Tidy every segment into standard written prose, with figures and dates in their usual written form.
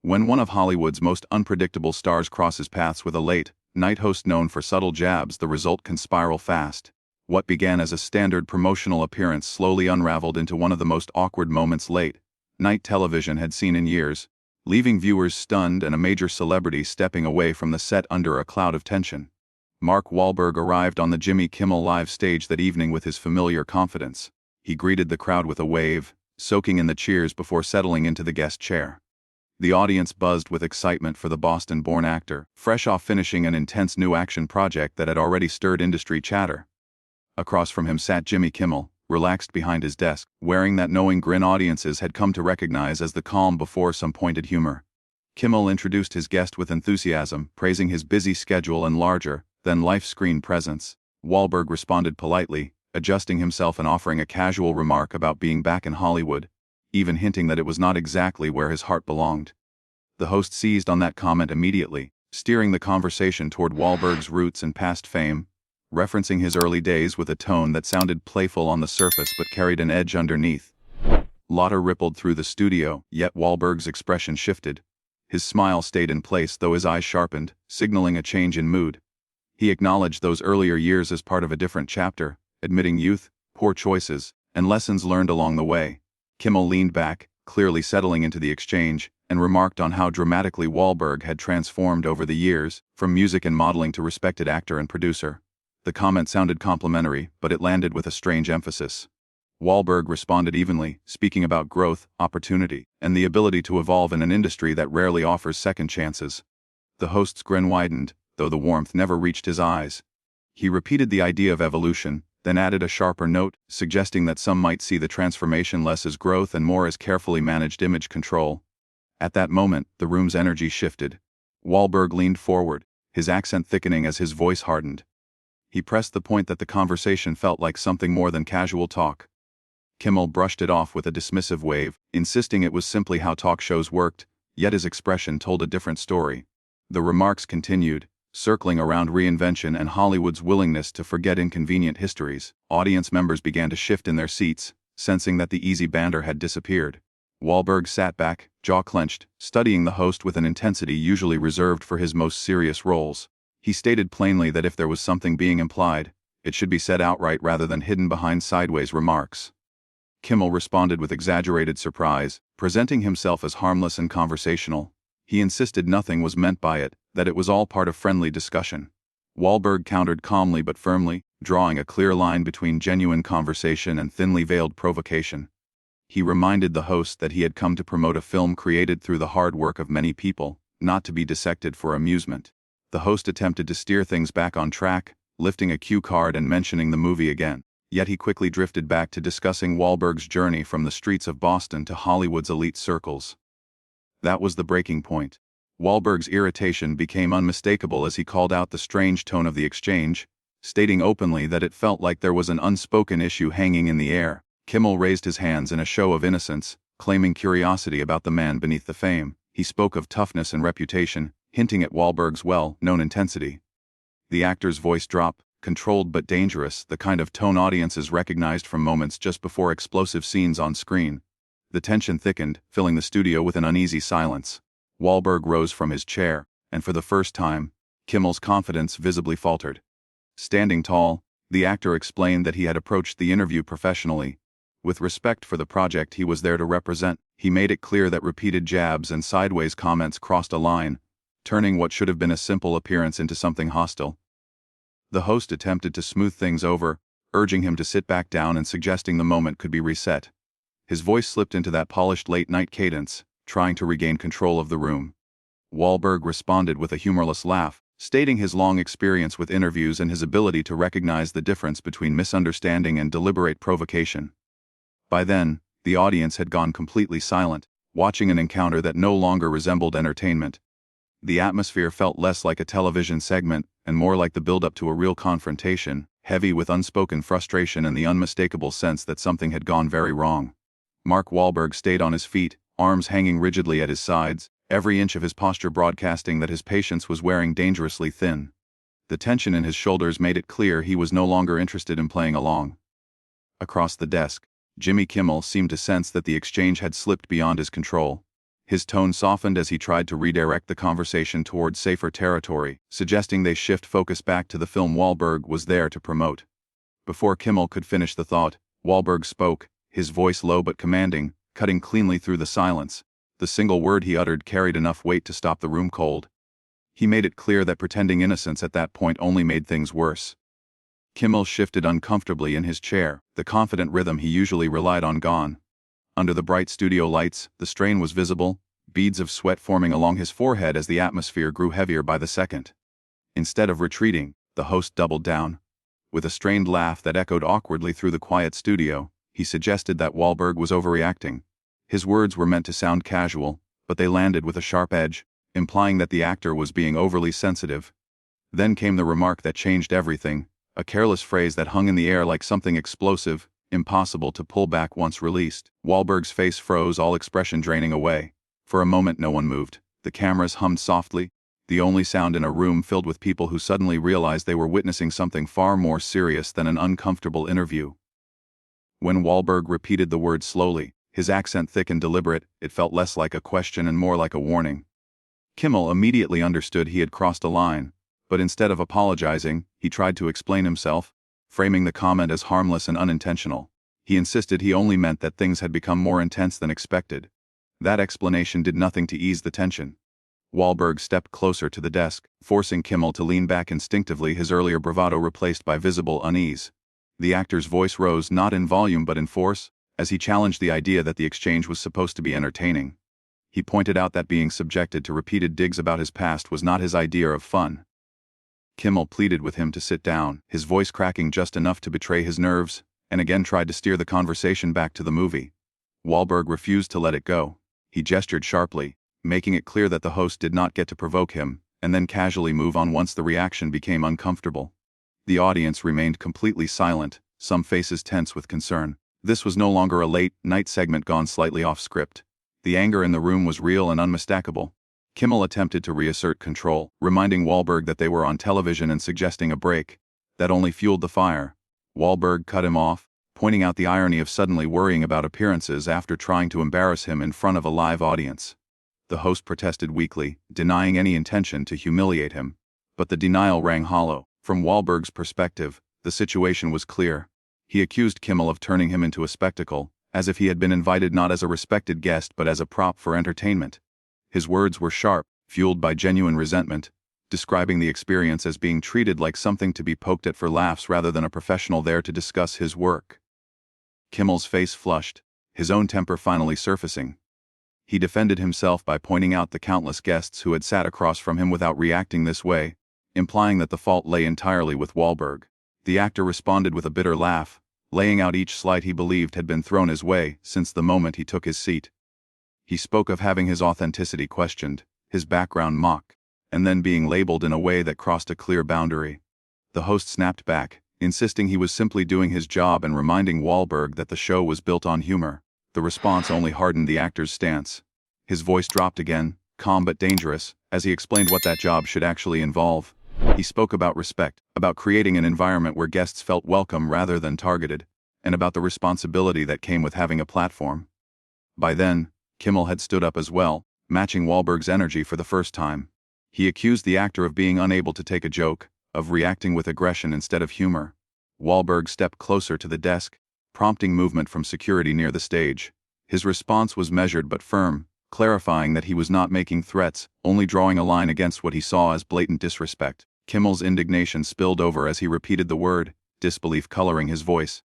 When one of Hollywood's most unpredictable stars crosses paths with a late-night host known for subtle jabs, the result can spiral fast. What began as a standard promotional appearance slowly unraveled into one of the most awkward moments late-night television had seen in years, leaving viewers stunned and a major celebrity stepping away from the set under a cloud of tension. Mark Wahlberg arrived on the Jimmy Kimmel Live stage that evening with his familiar confidence. He greeted the crowd with a wave, soaking in the cheers before settling into the guest chair. The audience buzzed with excitement for the Boston-born actor, fresh off finishing an intense new action project that had already stirred industry chatter. Across from him sat Jimmy Kimmel, relaxed behind his desk, wearing that knowing grin audiences had come to recognize as the calm before some pointed humor. Kimmel introduced his guest with enthusiasm, praising his busy schedule and larger-than-life screen presence. Wahlberg responded politely, adjusting himself and offering a casual remark about being back in Hollywood, even hinting that it was not exactly where his heart belonged. The host seized on that comment immediately, steering the conversation toward Wahlberg's roots and past fame, referencing his early days with a tone that sounded playful on the surface but carried an edge underneath. Laughter rippled through the studio, yet Wahlberg's expression shifted. His smile stayed in place though his eyes sharpened, signaling a change in mood. He acknowledged those earlier years as part of a different chapter, admitting youth, poor choices, and lessons learned along the way. Kimmel leaned back, clearly settling into the exchange, and remarked on how dramatically Wahlberg had transformed over the years, from music and modeling to respected actor and producer. The comment sounded complimentary, but it landed with a strange emphasis. Wahlberg responded evenly, speaking about growth, opportunity, and the ability to evolve in an industry that rarely offers second chances. The host's grin widened, though the warmth never reached his eyes. He repeated the idea of evolution, then added a sharper note, suggesting that some might see the transformation less as growth and more as carefully managed image control. At that moment, the room's energy shifted. Wahlberg leaned forward, his accent thickening as his voice hardened. He pressed the point that the conversation felt like something more than casual talk. Kimmel brushed it off with a dismissive wave, insisting it was simply how talk shows worked, yet his expression told a different story. The remarks continued, circling around reinvention and Hollywood's willingness to forget inconvenient histories. Audience members began to shift in their seats, sensing that the easy banter had disappeared. Wahlberg sat back, jaw clenched, studying the host with an intensity usually reserved for his most serious roles. He stated plainly that if there was something being implied, it should be said outright rather than hidden behind sideways remarks. Kimmel responded with exaggerated surprise, presenting himself as harmless and conversational. He insisted nothing was meant by it, that it was all part of friendly discussion. Wahlberg countered calmly but firmly, drawing a clear line between genuine conversation and thinly veiled provocation. He reminded the host that he had come to promote a film created through the hard work of many people, not to be dissected for amusement. The host attempted to steer things back on track, lifting a cue card and mentioning the movie again, yet he quickly drifted back to discussing Wahlberg's journey from the streets of Boston to Hollywood's elite circles. That was the breaking point. Wahlberg's irritation became unmistakable as he called out the strange tone of the exchange, stating openly that it felt like there was an unspoken issue hanging in the air. Kimmel raised his hands in a show of innocence, claiming curiosity about the man beneath the fame. He spoke of toughness and reputation, hinting at Wahlberg's well-known intensity. The actor's voice dropped, controlled but dangerous, the kind of tone audiences recognized from moments just before explosive scenes on screen. The tension thickened, filling the studio with an uneasy silence. Wahlberg rose from his chair, and for the first time, Kimmel's confidence visibly faltered. Standing tall, the actor explained that he had approached the interview professionally. With respect for the project he was there to represent, he made it clear that repeated jabs and sideways comments crossed a line, turning what should have been a simple appearance into something hostile. The host attempted to smooth things over, urging him to sit back down and suggesting the moment could be reset. His voice slipped into that polished late-night cadence, trying to regain control of the room. Wahlberg responded with a humorless laugh, stating his long experience with interviews and his ability to recognize the difference between misunderstanding and deliberate provocation. By then, the audience had gone completely silent, watching an encounter that no longer resembled entertainment. The atmosphere felt less like a television segment and more like the build-up to a real confrontation, heavy with unspoken frustration and the unmistakable sense that something had gone very wrong. Mark Wahlberg stayed on his feet, arms hanging rigidly at his sides, every inch of his posture broadcasting that his patience was wearing dangerously thin. The tension in his shoulders made it clear he was no longer interested in playing along. Across the desk, Jimmy Kimmel seemed to sense that the exchange had slipped beyond his control. His tone softened as he tried to redirect the conversation toward safer territory, suggesting they shift focus back to the film Wahlberg was there to promote. Before Kimmel could finish the thought, Wahlberg spoke, his voice low but commanding, cutting cleanly through the silence. The single word he uttered carried enough weight to stop the room cold. He made it clear that pretending innocence at that point only made things worse. Kimmel shifted uncomfortably in his chair, the confident rhythm he usually relied on gone. Under the bright studio lights, the strain was visible, beads of sweat forming along his forehead as the atmosphere grew heavier by the second. Instead of retreating, the host doubled down. With a strained laugh that echoed awkwardly through the quiet studio, he suggested that Wahlberg was overreacting. His words were meant to sound casual, but they landed with a sharp edge, implying that the actor was being overly sensitive. Then came the remark that changed everything, a careless phrase that hung in the air like something explosive, impossible to pull back once released. Wahlberg's face froze, all expression draining away. For a moment no one moved. The cameras hummed softly, the only sound in a room filled with people who suddenly realized they were witnessing something far more serious than an uncomfortable interview. When Wahlberg repeated the word slowly, his accent thick and deliberate, it felt less like a question and more like a warning. Kimmel immediately understood he had crossed a line, but instead of apologizing, he tried to explain himself, framing the comment as harmless and unintentional. He insisted he only meant that things had become more intense than expected. That explanation did nothing to ease the tension. Wahlberg stepped closer to the desk, forcing Kimmel to lean back instinctively, his earlier bravado replaced by visible unease. The actor's voice rose not in volume but in force, as he challenged the idea that the exchange was supposed to be entertaining. He pointed out that being subjected to repeated digs about his past was not his idea of fun. Kimmel pleaded with him to sit down, his voice cracking just enough to betray his nerves, and again tried to steer the conversation back to the movie. Wahlberg refused to let it go. He gestured sharply, making it clear that the host did not get to provoke him, and then casually move on once the reaction became uncomfortable. The audience remained completely silent, some faces tense with concern. This was no longer a late-night segment gone slightly off script. The anger in the room was real and unmistakable. Kimmel attempted to reassert control, reminding Wahlberg that they were on television and suggesting a break. That only fueled the fire. Wahlberg cut him off, pointing out the irony of suddenly worrying about appearances after trying to embarrass him in front of a live audience. The host protested weakly, denying any intention to humiliate him. But the denial rang hollow. From Wahlberg's perspective, the situation was clear. He accused Kimmel of turning him into a spectacle, as if he had been invited not as a respected guest but as a prop for entertainment. His words were sharp, fueled by genuine resentment, describing the experience as being treated like something to be poked at for laughs rather than a professional there to discuss his work. Kimmel's face flushed, his own temper finally surfacing. He defended himself by pointing out the countless guests who had sat across from him without reacting this way, implying that the fault lay entirely with Wahlberg. The actor responded with a bitter laugh, laying out each slight he believed had been thrown his way since the moment he took his seat. He spoke of having his authenticity questioned, his background mocked, and then being labeled in a way that crossed a clear boundary. The host snapped back, insisting he was simply doing his job and reminding Wahlberg that the show was built on humor. The response only hardened the actor's stance. His voice dropped again, calm but dangerous, as he explained what that job should actually involve. He spoke about respect, about creating an environment where guests felt welcome rather than targeted, and about the responsibility that came with having a platform. By then, Kimmel had stood up as well, matching Wahlberg's energy for the first time. He accused the actor of being unable to take a joke, of reacting with aggression instead of humor. Wahlberg stepped closer to the desk, prompting movement from security near the stage. His response was measured but firm, clarifying that he was not making threats, only drawing a line against what he saw as blatant disrespect. Kimmel's indignation spilled over as he repeated the word, disbelief coloring his voice.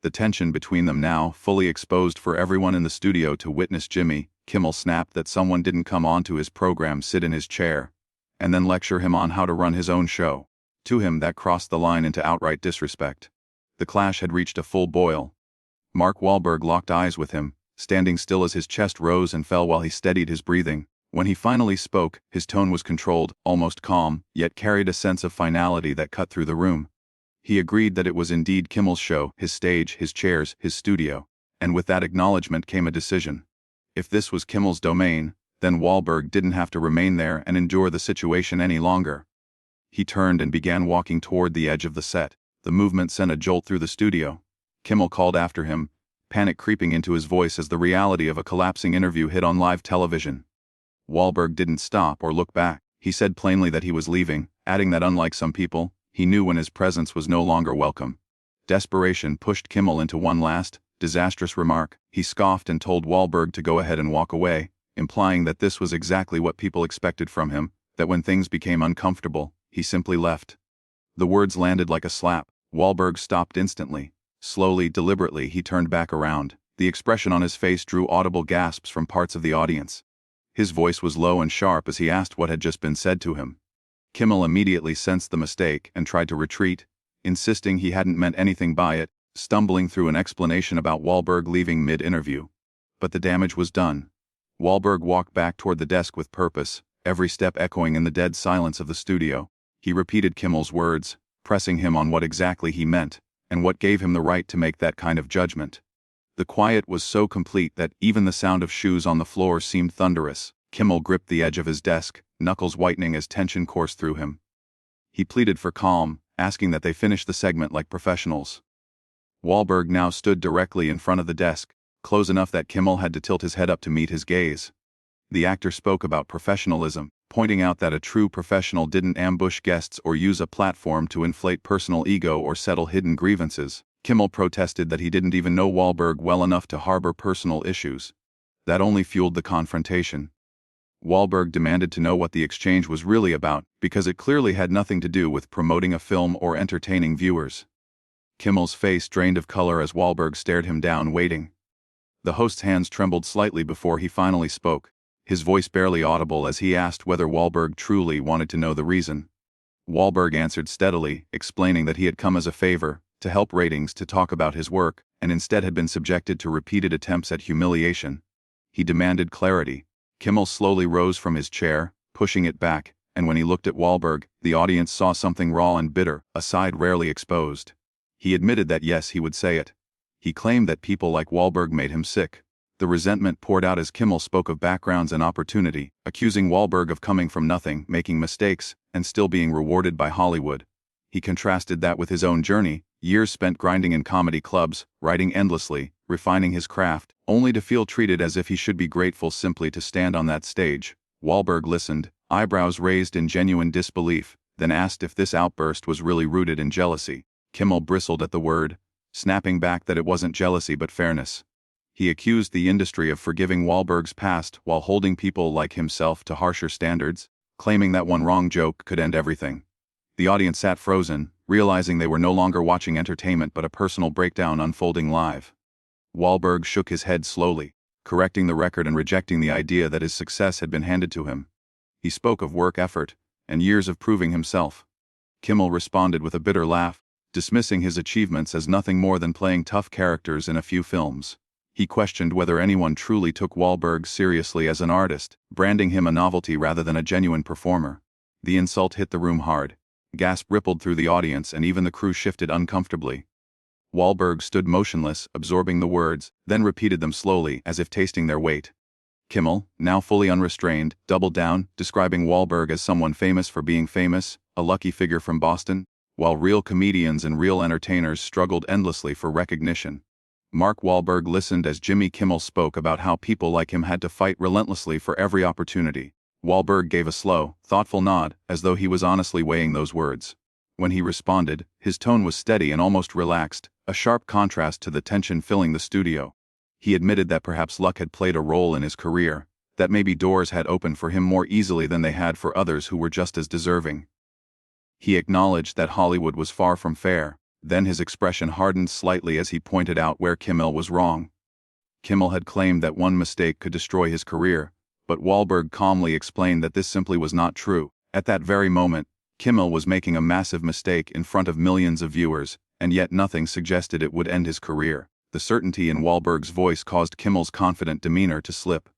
The tension between them now fully exposed for everyone in the studio to witness. Kimmel snapped that someone didn't come onto his program, sit in his chair, and then lecture him on how to run his own show. To him, that crossed the line into outright disrespect. The clash had reached a full boil. Mark Wahlberg locked eyes with him, standing still as his chest rose and fell while he steadied his breathing. When he finally spoke, his tone was controlled, almost calm, yet carried a sense of finality that cut through the room. He agreed that it was indeed Kimmel's show, his stage, his chairs, his studio, and with that acknowledgement came a decision. If this was Kimmel's domain, then Wahlberg didn't have to remain there and endure the situation any longer. He turned and began walking toward the edge of the set. The movement sent a jolt through the studio. Kimmel called after him, panic creeping into his voice as the reality of a collapsing interview hit on live television. Wahlberg didn't stop or look back. He said plainly that he was leaving, adding that unlike some people, he knew when his presence was no longer welcome. Desperation pushed Kimmel into one last, disastrous remark. He scoffed and told Wahlberg to go ahead and walk away, implying that this was exactly what people expected from him, that when things became uncomfortable, he simply left. The words landed like a slap. Wahlberg stopped instantly. Slowly, deliberately, he turned back around. The expression on his face drew audible gasps from parts of the audience. His voice was low and sharp as he asked what had just been said to him. Kimmel immediately sensed the mistake and tried to retreat, insisting he hadn't meant anything by it, stumbling through an explanation about Wahlberg leaving mid-interview. But the damage was done. Wahlberg walked back toward the desk with purpose, every step echoing in the dead silence of the studio. He repeated Kimmel's words, pressing him on what exactly he meant, and what gave him the right to make that kind of judgment. The quiet was so complete that even the sound of shoes on the floor seemed thunderous. Kimmel gripped the edge of his desk, knuckles whitening as tension coursed through him. He pleaded for calm, asking that they finish the segment like professionals. Wahlberg now stood directly in front of the desk, close enough that Kimmel had to tilt his head up to meet his gaze. The actor spoke about professionalism, pointing out that a true professional didn't ambush guests or use a platform to inflate personal ego or settle hidden grievances. Kimmel protested that he didn't even know Wahlberg well enough to harbor personal issues. That only fueled the confrontation. Wahlberg demanded to know what the exchange was really about, because it clearly had nothing to do with promoting a film or entertaining viewers. Kimmel's face drained of color as Wahlberg stared him down, waiting. The host's hands trembled slightly before he finally spoke, his voice barely audible as he asked whether Wahlberg truly wanted to know the reason. Wahlberg answered steadily, explaining that he had come as a favor, to help ratings, to talk about his work, and instead had been subjected to repeated attempts at humiliation. He demanded clarity. Kimmel slowly rose from his chair, pushing it back, and when he looked at Wahlberg, the audience saw something raw and bitter, a side rarely exposed. He admitted that yes, he would say it. He claimed that people like Wahlberg made him sick. The resentment poured out as Kimmel spoke of backgrounds and opportunity, accusing Wahlberg of coming from nothing, making mistakes, and still being rewarded by Hollywood. He contrasted that with his own journey, years spent grinding in comedy clubs, writing endlessly, refining his craft, only to feel treated as if he should be grateful simply to stand on that stage. Wahlberg listened, eyebrows raised in genuine disbelief, then asked if this outburst was really rooted in jealousy. Kimmel bristled at the word, snapping back that it wasn't jealousy but fairness. He accused the industry of forgiving Wahlberg's past while holding people like himself to harsher standards, claiming that one wrong joke could end everything. The audience sat frozen, realizing they were no longer watching entertainment but a personal breakdown unfolding live. Wahlberg shook his head slowly, correcting the record and rejecting the idea that his success had been handed to him. He spoke of work effort, and years of proving himself. Kimmel responded with a bitter laugh, dismissing his achievements as nothing more than playing tough characters in a few films. He questioned whether anyone truly took Wahlberg seriously as an artist, branding him a novelty rather than a genuine performer. The insult hit the room hard. Gasp rippled through the audience and even the crew shifted uncomfortably. Wahlberg stood motionless, absorbing the words, then repeated them slowly as if tasting their weight. Kimmel, now fully unrestrained, doubled down, describing Wahlberg as someone famous for being famous, a lucky figure from Boston, while real comedians and real entertainers struggled endlessly for recognition. Mark Wahlberg listened as Jimmy Kimmel spoke about how people like him had to fight relentlessly for every opportunity. Wahlberg gave a slow, thoughtful nod, as though he was honestly weighing those words. When he responded, his tone was steady and almost relaxed, a sharp contrast to the tension filling the studio. He admitted that perhaps luck had played a role in his career, that maybe doors had opened for him more easily than they had for others who were just as deserving. He acknowledged that Hollywood was far from fair, then his expression hardened slightly as he pointed out where Kimmel was wrong. Kimmel had claimed that one mistake could destroy his career, but Wahlberg calmly explained that this simply was not true. At that very moment, Kimmel was making a massive mistake in front of millions of viewers, and yet nothing suggested it would end his career. The certainty in Wahlberg's voice caused Kimmel's confident demeanor to slip.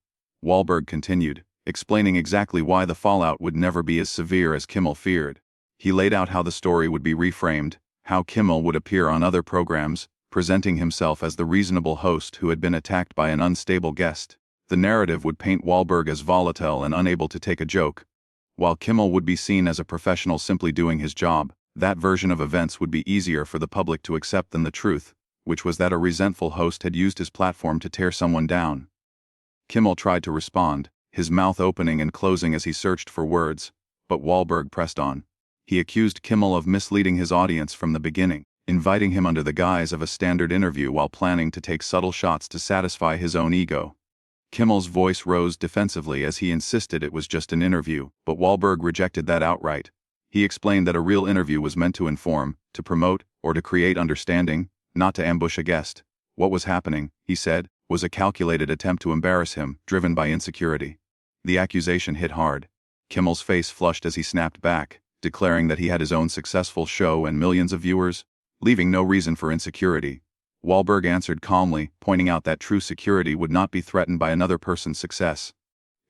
Wahlberg continued, explaining exactly why the fallout would never be as severe as Kimmel feared. He laid out how the story would be reframed, how Kimmel would appear on other programs, presenting himself as the reasonable host who had been attacked by an unstable guest. The narrative would paint Wahlberg as volatile and unable to take a joke, while Kimmel would be seen as a professional simply doing his job. That version of events would be easier for the public to accept than the truth, which was that a resentful host had used his platform to tear someone down. Kimmel tried to respond, his mouth opening and closing as he searched for words, but Wahlberg pressed on. He accused Kimmel of misleading his audience from the beginning, inviting him under the guise of a standard interview while planning to take subtle shots to satisfy his own ego. Kimmel's voice rose defensively as he insisted it was just an interview, but Wahlberg rejected that outright. He explained that a real interview was meant to inform, to promote, or to create understanding, not to ambush a guest. What was happening, he said, was a calculated attempt to embarrass him, driven by insecurity. The accusation hit hard. Kimmel's face flushed as he snapped back, declaring that he had his own successful show and millions of viewers, leaving no reason for insecurity. Wahlberg answered calmly, pointing out that true security would not be threatened by another person's success.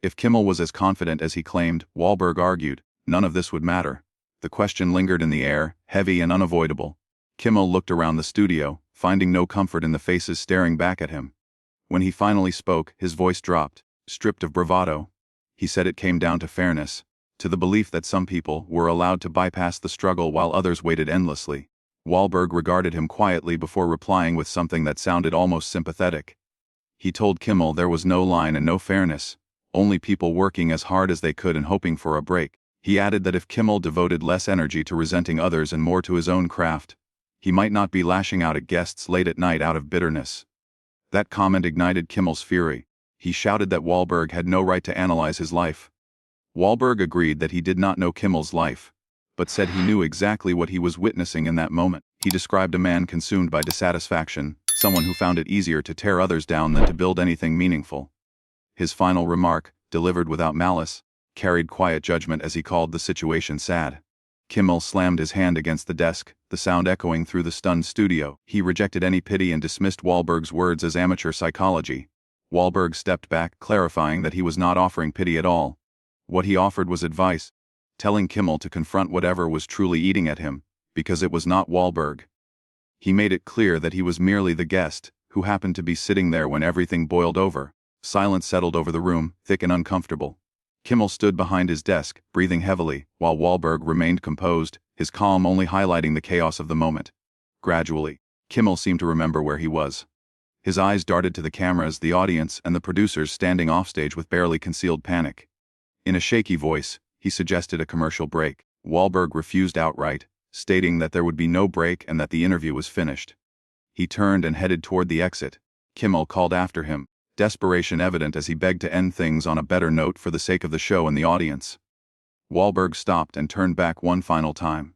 If Kimmel was as confident as he claimed, Wahlberg argued, none of this would matter. The question lingered in the air, heavy and unavoidable. Kimmel looked around the studio, finding no comfort in the faces staring back at him. When he finally spoke, his voice dropped, stripped of bravado. He said it came down to fairness, to the belief that some people were allowed to bypass the struggle while others waited endlessly. Wahlberg regarded him quietly before replying with something that sounded almost sympathetic. He told Kimmel there was no line and no fairness, only people working as hard as they could and hoping for a break. He added that if Kimmel devoted less energy to resenting others and more to his own craft, he might not be lashing out at guests late at night out of bitterness. That comment ignited Kimmel's fury. He shouted that Wahlberg had no right to analyze his life. Wahlberg agreed that he did not know Kimmel's life, but said he knew exactly what he was witnessing in that moment. He described a man consumed by dissatisfaction, someone who found it easier to tear others down than to build anything meaningful. His final remark, delivered without malice, carried quiet judgment as he called the situation sad. Kimmel slammed his hand against the desk, the sound echoing through the stunned studio. He rejected any pity and dismissed Wahlberg's words as amateur psychology. Wahlberg stepped back, clarifying that he was not offering pity at all. What he offered was advice, telling Kimmel to confront whatever was truly eating at him, because it was not Wahlberg. He made it clear that he was merely the guest, who happened to be sitting there when everything boiled over. Silence settled over the room, thick and uncomfortable. Kimmel stood behind his desk, breathing heavily, while Wahlberg remained composed, his calm only highlighting the chaos of the moment. Gradually, Kimmel seemed to remember where he was. His eyes darted to the cameras, the audience, and the producers standing offstage with barely concealed panic. In a shaky voice, he suggested a commercial break. Wahlberg refused outright, stating that there would be no break and that the interview was finished. He turned and headed toward the exit. Kimmel called after him, desperation evident as he begged to end things on a better note for the sake of the show and the audience. Wahlberg stopped and turned back one final time.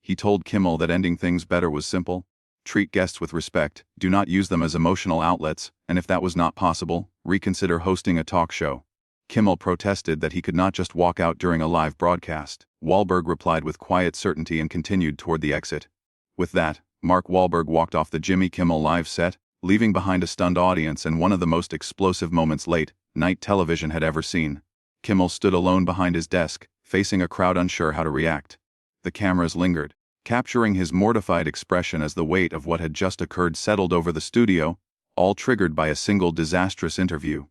He told Kimmel that ending things better was simple. Treat guests with respect, do not use them as emotional outlets, and if that was not possible, reconsider hosting a talk show. Kimmel protested that he could not just walk out during a live broadcast. Wahlberg replied with quiet certainty and continued toward the exit. With that, Mark Wahlberg walked off the Jimmy Kimmel live set, leaving behind a stunned audience and one of the most explosive moments late-night television had ever seen. Kimmel stood alone behind his desk, facing a crowd unsure how to react. The cameras lingered, capturing his mortified expression as the weight of what had just occurred settled over the studio, all triggered by a single disastrous interview.